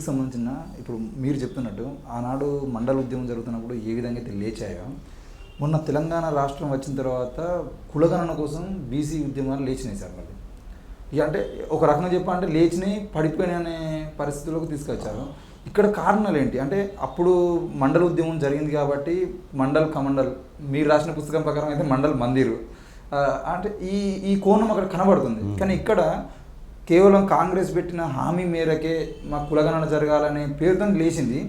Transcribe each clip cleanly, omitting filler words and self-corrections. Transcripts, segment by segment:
బీసీలకు సంబంధించిన ఇప్పుడు మీరు చెప్తున్నట్టు ఆనాడు మండల ఉద్యమం జరుగుతున్నప్పుడు ఏ విధంగా అయితే లేచాయో మొన్న తెలంగాణ రాష్ట్రం వచ్చిన తర్వాత కులగణన కోసం బీసీ ఉద్యమాలు లేచినాయి సార్ వాళ్ళు. ఇక అంటే ఒక రకంగా చెప్పాలంటే లేచినాయి పడిపోయినాయి అనే పరిస్థితుల్లోకి తీసుకొచ్చారు. ఇక్కడ కారణాలు ఏంటి అంటే అప్పుడు మండల ఉద్యమం జరిగింది కాబట్టి మండల్ కమండల్ మీరు రాసిన పుస్తకం ప్రకారం అయితే మండల్ మందిరు అంటే ఈ కోణం అక్కడ కనబడుతుంది. కానీ ఇక్కడ కేవలం కాంగ్రెస్ పెట్టిన హామీ మేరకే మా కులగణన జరగాలనే పేరుతో లేచింది.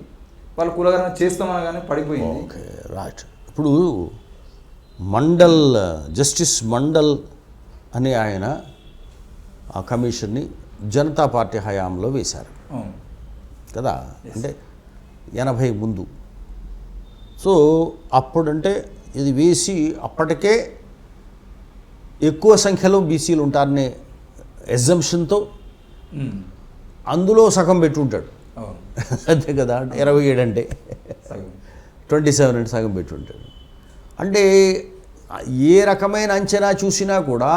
వాళ్ళు కులగణన చేస్తామనగానే పడిపోయింది. రైట్. ఇప్పుడు మండల్ జస్టిస్ మండల్ అని ఆయన ఆ కమిషన్ని జనతా పార్టీ హయాంలో వేశారు కదా, అంటే 80 ముందు. సో అప్పుడంటే ఇది వేసి అప్పటికే ఎక్కువ సంఖ్యలో బీసీలు ఉంటారనే ఎగ్జంప్షన్తో అందులో సగం పెట్టి ఉంటాడు అంతే కదా. 27 అంటే 27 అంటే సగం పెట్టి ఉంటాడు. అంటే ఏ రకమైన అంచనా చూసినా కూడా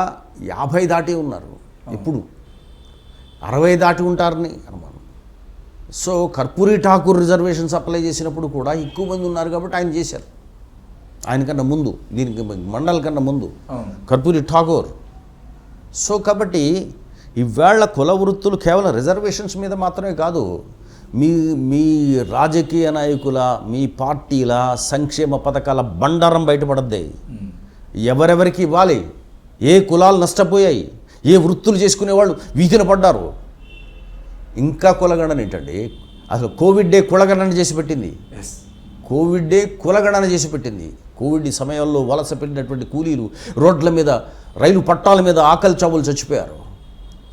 50 దాటి ఉన్నారు, ఇప్పుడు 60 దాటి ఉంటారని అనుమానం. So Karpoori Thakur reservations apply చేసినప్పుడు కూడా ఎక్కువ మంది ఉన్నారు కాబట్టి ఆయన చేశారు. ఆయనకన్నా ముందు, దీనికి మండల్ కన్నా ముందు కర్పూరి ఠాకూర్. సో కాబట్టి ఈవేళ కుల వృత్తులు కేవలం రిజర్వేషన్స్ మీద మాత్రమే కాదు, మీ రాజకీయ నాయకుల, మీ పార్టీల సంక్షేమ పథకాల బండారం బయటపడద్ది. ఎవరెవరికి ఇవ్వాలి, ఏ కులాలు నష్టపోయాయి, ఏ వృత్తులు చేసుకునేవాళ్ళు వీధిన పడ్డారు. ఇంకా కులగణన ఏంటండి, అసలు కోవిడ్డే కులగణన చేసి పెట్టింది. కోవిడ్డే కులగణన చేసి పెట్టింది. కోవిడ్ సమయంలో వలస పెట్టినటువంటి కూలీలు రోడ్ల మీద, రైలు పట్టాల మీద ఆకలి చావులు చచ్చిపోయారు.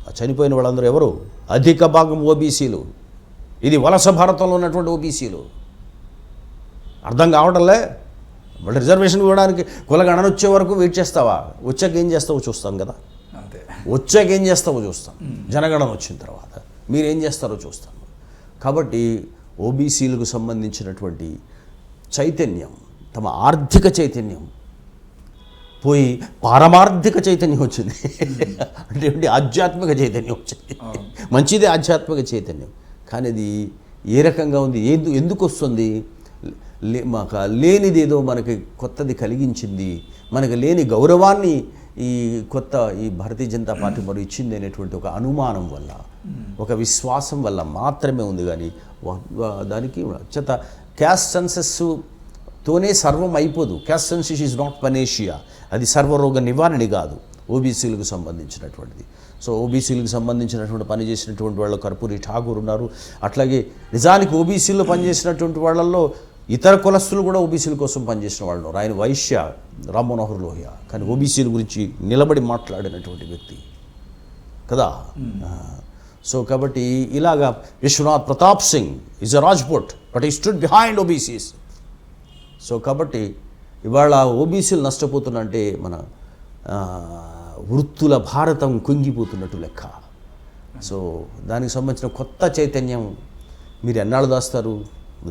ఆ చనిపోయిన వాళ్ళందరూ ఎవరు? అధిక భాగం ఓబీసీలు. ఇది వలస భారతంలో ఉన్నటువంటి ఓబీసీలు. అర్థం కావడంలే. మళ్ళీ రిజర్వేషన్ ఇవ్వడానికి కులగణన వచ్చే వరకు వెయిట్ చేస్తావా? వచ్చాక ఏం చేస్తావో చూస్తాం కదా. వచ్చాక ఏం చేస్తావో చూస్తాం. జనగణన వచ్చిన తర్వాత మీరేం చేస్తారో చూస్తాం. కాబట్టి ఓబీసీలకు సంబంధించినటువంటి చైతన్యం, తమ ఆర్థిక చైతన్యం పోయి పారమార్థిక చైతన్యం వచ్చింది. అంటే ఆధ్యాత్మిక చైతన్యం వచ్చింది. మంచిదే ఆధ్యాత్మిక చైతన్యం, కానీ అది ఏ రకంగా ఉంది, ఎందుకు వస్తుంది? మాకు లేనిదేదో మనకి కొత్తది కలిగించింది, మనకు లేని గౌరవాన్ని ఈ భారతీయ జనతా పార్టీ మరి ఇచ్చింది అనేటువంటి ఒక అనుమానం వల్ల, ఒక విశ్వాసం వల్ల మాత్రమే ఉంది. కానీ దానికి చేత క్యాస్ట్ సెన్సెస్తోనే సర్వం అయిపోదు. Caste census is not panacea. అది సర్వరోగ నివారణ కాదు ఓబీసీలకు సంబంధించినటువంటిది. సో ఓబీసీలకు సంబంధించినటువంటి పని చేసినటువంటి వాళ్ళు కర్పూరి ఠాకూర్ ఉన్నారు. అట్లాగే నిజానికి ఓబీసీలో పనిచేసినటువంటి వాళ్ళల్లో ఇతర కులస్తులు కూడా ఓబీసీల కోసం పనిచేసిన వాళ్ళు. ఆయన వైశ్య రామ్ మనోహర్ లోహియా, కానీ ఓబీసీల గురించి నిలబడి మాట్లాడినటువంటి వ్యక్తి కదా. సో కాబట్టి ఇలాగా Vishwanath Pratap Singh is a Rajput, but he stood behind OBCs. So కాబట్టి ఇవాళ ఓబీసీలు నష్టపోతున్నంటే మన వృత్తుల భారతం కుంగిపోతున్నట్టు లెక్క. సో దానికి సంబంధించిన కొత్త చైతన్యం మీరు ఎన్నాళ్ళు దాస్తారు?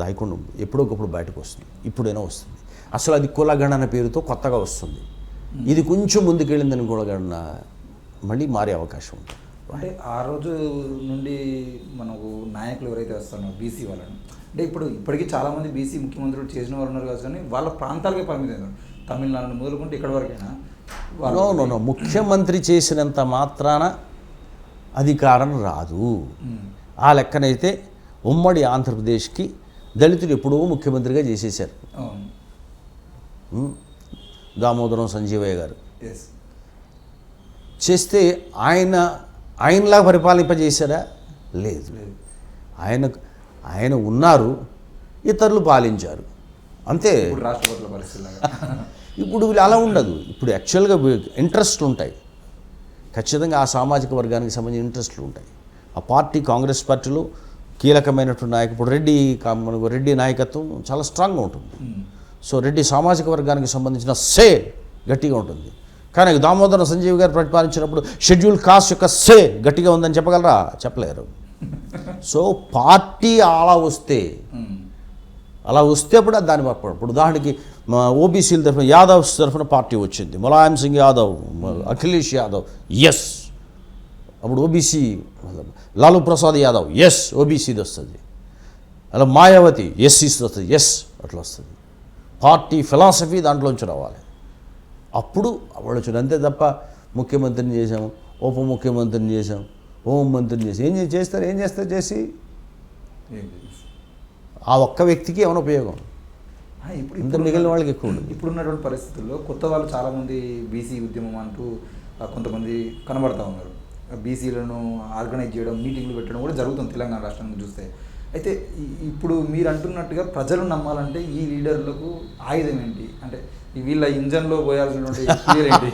దాయకుండా ఎప్పుడొకప్పుడు బయటకు వస్తుంది, ఇప్పుడైనా వస్తుంది. అసలు అది కులగణన పేరుతో కొత్తగా వస్తుంది. ఇది కొంచెం ముందుకెళ్ళిందని కులగణన మళ్ళీ మారే అవకాశం ఉంటుంది. అంటే ఆ రోజు నుండి మనకు నాయకులు ఎవరైతే వస్తారో బీసీ వాళ్ళని, అంటే ఇప్పటికీ చాలామంది బీసీ ముఖ్యమంత్రులు చేసిన వారు ఉన్నారు కదా, కానీ వాళ్ళ ప్రాంతాలకే పరిమితం. తమిళనాడు మొదలుకుంటే ఇక్కడ వరకైనా ముఖ్యమంత్రి చేసినంత మాత్రాన అధికారం రాదు. ఆ లెక్కనైతే ఉమ్మడి ఆంధ్రప్రదేశ్కి దళితులు ఎప్పుడూ ముఖ్యమంత్రిగా చేసేశారు. దామోదరం సంజీవయ్య గారు చేస్తే ఆయనలా పరిపాలింపజేశారా? లేదు. ఆయన ఉన్నారు, ఇతరులు పాలించారు అంతే. రాష్ట్రపతుల పరిస్థితి ఇప్పుడు అలా ఉండదు. ఇప్పుడు యాక్చువల్గా ఇంట్రెస్ట్ ఉంటాయి, ఖచ్చితంగా ఆ సామాజిక వర్గానికి సంబంధించిన ఇంట్రెస్ట్లు ఉంటాయి. ఆ పార్టీ కాంగ్రెస్ పార్టీలో కీలకమైనటువంటి నాయకుడు ఇప్పుడు రెడ్డి నాయకత్వం చాలా స్ట్రాంగ్గా ఉంటుంది. సో రెడ్డి సామాజిక వర్గానికి సంబంధించిన సే గట్టిగా ఉంటుంది. కానీ దామోదరం సంజీవ్ గారు ప్రతిపాదించినప్పుడు షెడ్యూల్ కాస్ట్ యొక్క సే గట్టిగా ఉందని చెప్పగలరా? చెప్పలేరు. సో పార్టీ అలా వస్తే అప్పుడు దాని ఇప్పుడు ఉదాహరణకి ఓబీసీల తరఫున యాదవ్స్ తరఫున పార్టీ వచ్చింది, ములాయం సింగ్ యాదవ్, అఖిలేష్ యాదవ్, ఎస్. అప్పుడు ఓబీసీ లాలూ ప్రసాద్ యాదవ్, ఎస్ ఓబీసీది వస్తుంది. అలా మాయావతి ఎస్ వస్తుంది, ఎస్ అట్లా వస్తుంది. పార్టీ ఫిలాసఫీ దాంట్లోంచి రావాలి, అప్పుడు వాళ్ళు వచ్చింది. అంతే తప్ప ముఖ్యమంత్రిని చేసాం, ఉప ముఖ్యమంత్రిని చేసాం, హోం మంత్రిని చేసాం, ఏం చేస్తారు చేసి ఆ ఒక్క వ్యక్తికి ఏమైనా ఉపయోగం? ఇంత మిగిలిన వాళ్ళకి ఎక్కువ ఉండదు. ఇప్పుడున్నటువంటి పరిస్థితుల్లో కొత్త వాళ్ళు చాలామంది బీసీ ఉద్యమం అంటూ కొంతమంది కనబడతా ఉన్నారు. బీసీలను ఆర్గనైజ్ చేయడం, మీటింగ్లు పెట్టడం కూడా జరుగుతుంది తెలంగాణ రాష్ట్రాన్ని చూస్తే. అయితే ఇప్పుడు మీరు అంటున్నట్టుగా ప్రజలు నమ్మాలంటే ఈ లీడర్లకు ఆయుధం ఏంటి? అంటే వీళ్ళ ఇంజన్లో పోయాల్సినటువంటి ఫియర్ ఏంటి?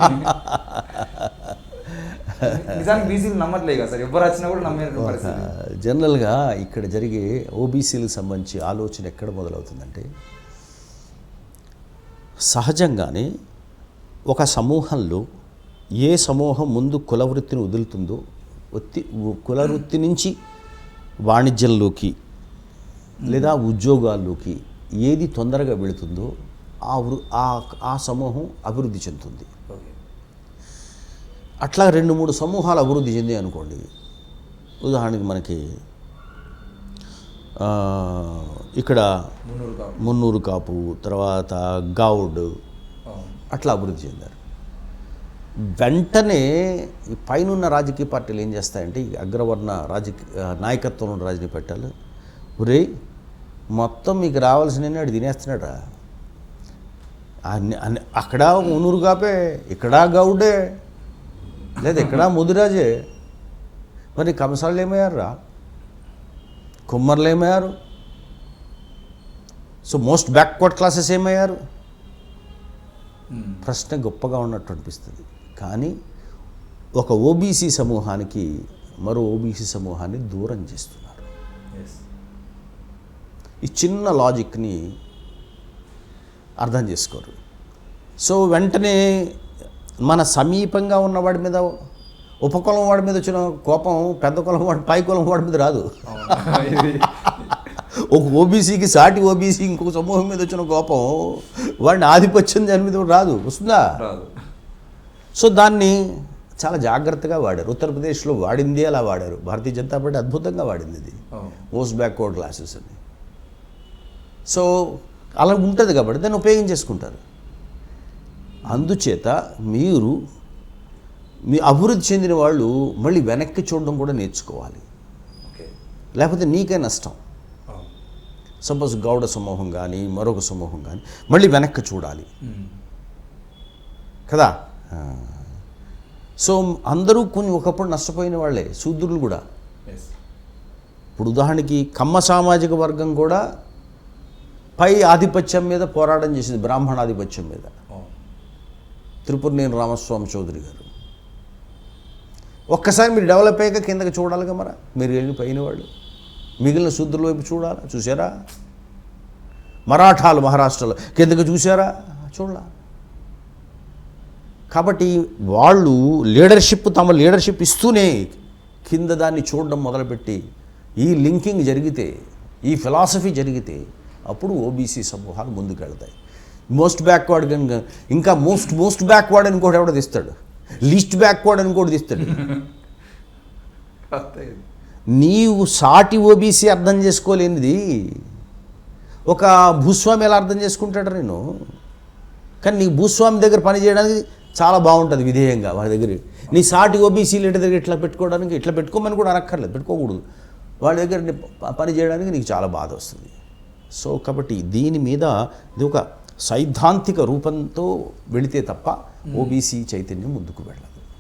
నిజానికి బీసీలు నమ్మట్లే కదా సార్, ఎవరు వచ్చినా కూడా నమ్మే పరిస్థితి. జనరల్గా ఇక్కడ జరిగే ఓబీసీలకు సంబంధించి ఆలోచన ఎక్కడ మొదలవుతుందంటే, సహజంగానే ఒక సమూహంలో ఏ సమూహం ముందు కులవృత్తిని వదులుతుందో, కులవృత్తి నుంచి వాణిజ్యంలోకి లేదా ఉద్యోగాల్లోకి ఏది తొందరగా వెళుతుందో ఆ సమూహం అభివృద్ధి చెందుతుంది. అట్లా 2-3 సమూహాలు అభివృద్ధి చెందాయి అనుకోండి. ఉదాహరణకి మనకి ఇక్కడ మున్నూరు కాపు, తర్వాత గౌడ్, అట్లా అభివృద్ధి చెందారు. వెంటనే పైనున్న రాజకీయ పార్టీలు ఏం చేస్తాయంటే, ఈ అగ్రవర్ణ నాయకత్వంలో ఉన్న రాజకీయ పార్టీలు, ఒరే మొత్తం మీకు రావాల్సిన అటు తినేస్తున్నాడా, అక్కడ మున్నూరు కాపే, ఇక్కడ గౌడే, లేదా ఇక్కడ ముదిరాజే, మరి కంసాళ్ళు ఏమయ్యారా, కుమ్మర్లు ఏమయ్యారు, సో మోస్ట్ బ్యాక్వర్డ్ క్లాసెస్ ఏమయ్యారు? ప్రశ్న గొప్పగా ఉన్నట్టు అనిపిస్తుంది. కానీ ఒక ఓబీసీ సమూహానికి మరో ఓబీసీ సమూహాన్ని దూరం చేస్తున్నారు. ఈ చిన్న లాజిక్ని అర్థం చేసుకోరు. సో వెంటనే మన సమీపంగా ఉన్నవాడి మీద, ఉపకులం వాడి మీద వచ్చిన కోపం పెద్ద కులం వాడి, పై కులం వాడి మీద రాదు. ఒక ఓబీసీకి సాటి ఓబీసీ ఇంకొక సమూహం మీద వచ్చిన కోపం వాడిని ఆధిపత్యం దాని మీద రాదు, వస్తుందా? రాదు. సో దాన్ని చాలా జాగ్రత్తగా వాడారు. ఉత్తరప్రదేశ్లో వాడింది అలా వాడారు. భారతీయ జనతా పార్టీ అద్భుతంగా వాడింది ఇది, మోస్ట్ బ్యాక్వర్డ్ క్లాసెస్ అని. సో అలా ఉంటుంది కాబట్టి దాన్ని ఉపయోగించేసుకుంటారు. అందుచేత మీ అభివృద్ధి చెందిన వాళ్ళు మళ్ళీ వెనక్కి చూడడం కూడా నేర్చుకోవాలి, లేకపోతే నీకే నష్టం. సపోజ్ గౌడ సమూహం కానీ మరొక సమూహం కానీ మళ్ళీ వెనక్కి చూడాలి కదా. సో అందరూ ఒకప్పుడు నష్టపోయిన వాళ్ళే, శూద్రులు కూడా. ఇప్పుడు ఉదాహరణకి కమ్మ సామాజిక వర్గం కూడా పై ఆధిపత్యం మీద పోరాటం చేసింది, బ్రాహ్మణ ఆధిపత్యం మీద. త్రిపురనేని రామస్వామి చౌదరి గారు. ఒక్కసారి మీరు డెవలప్ అయ్యాక కిందకి చూడాలిగా, మరి మీరు వెళ్ళి పైన వాళ్ళు మిగిలిన శూద్రుల వైపు చూడాలా, చూసారా? మరాఠాలు మహారాష్ట్రలో కిందకి చూసారా? చూడాల. కాబట్టి వాళ్ళు తమ లీడర్షిప్ ఇస్తూనే కింద దాన్ని చూడడం మొదలుపెట్టి ఈ లింకింగ్ జరిగితే, ఈ ఫిలాసఫీ జరిగితే అప్పుడు ఓబీసీ సమూహాలు ముందుకు వెళ్తాయి. మోస్ట్ బ్యాక్వర్డ్ కనుక ఇంకా మోస్ట్ బ్యాక్వర్డ్ అని కూడా ఎవడో తీస్తాడు, లీస్ట్ బ్యాక్వర్డ్ అని కూడా తీస్తాడు. నీవు సాటి ఓబీసీ అర్థం చేసుకోలేనిది ఒక భూస్వామి ఎలా అర్థం చేసుకుంటాడు నేను? కానీ నీ భూస్వామి దగ్గర పని చేయడానికి చాలా బాగుంటుంది విధేయంగా వాడి దగ్గర. నీ సాటి ఓబీసీ లీడర్ దగ్గర ఇట్లా పెట్టుకోవడానికి, ఇట్లా పెట్టుకోమని కూడా అనక్కర్లేదు, పెట్టుకోకూడదు. వాడి దగ్గర పని చేయడానికి నీకు చాలా బాధ వస్తుంది. సో కాబట్టి దీని మీద ఇది ఒక సైద్ధాంతిక రూపంతో వెళితే తప్ప ఓబీసీ చైతన్యం ముందుకు వెళ్ళదు.